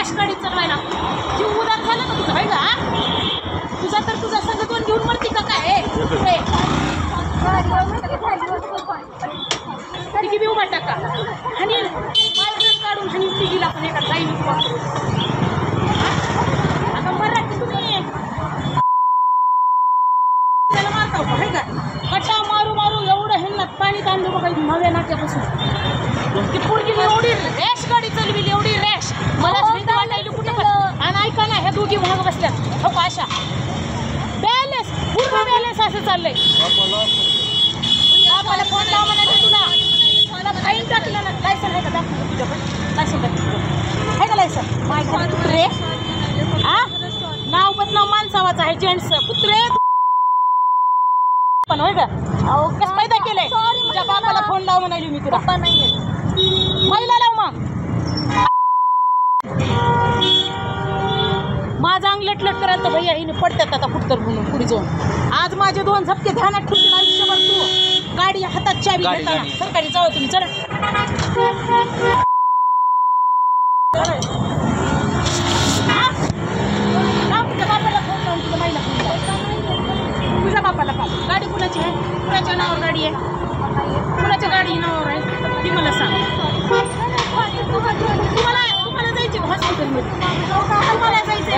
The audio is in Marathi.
रॅश गाडी चालवायला जीव उदार झाला ना तुझा, का तुझा तर तुझा संग दोन घेऊन मरती का काय तिघी उभा टाका आणि काढून आणि तिघीला पण एका जाईल आता मराठी तुम्ही त्याला मारता होता हे का कटा मारू मारू एवढं हेल्ला पाणी तांदूळ बघा नव्या नाट्यापासून ती पोरगी एवढी रॅश गाडी चालविली एवढी रॅश मला भीती वाटायली कुठे पण आणि ऐका ना ह्या दोघी महाग बसल्यात हो का अशा बॅलन्स पूर्ण बॅलन्स असं चाललंय मला फोन लावा म्हणायचं तुला मला फाईन टाकलं ना लायसन आहे का दाखव तुझ्या पण लायसन आहे का लायसन माझ्या कुत्रे नाव बदनाव माणसावाचं आहे जेंट्स कुत्रे पण होय का अहो कसं पैदा केलंय तुझ्या बापाला फोन लाव म्हणाली मी तुला पप्पा नाही महिला लाव मग माझा अंग लटलट करायला तर भैया हिने पडतात आता कुठतर म्हणून पुढे जाऊन आज माझे दोन झपके ध्यानात ठेवतील आयुष्यभर तू गाडी हातात चावी घेताना सरकारी जाऊ तुम्ही चला तुझ्या बापाला फोन लावून तुझ्या महिला फोन लाव तुझ्या बापाला का गाडी कुणाची आहे कुणाच्या नावावर गाडी आहे कुणाच्या गाडी नावावर आहे ती मला सांग तुम्हाला जायची हॉस्पिटलमध्ये तुम्हाला जायचं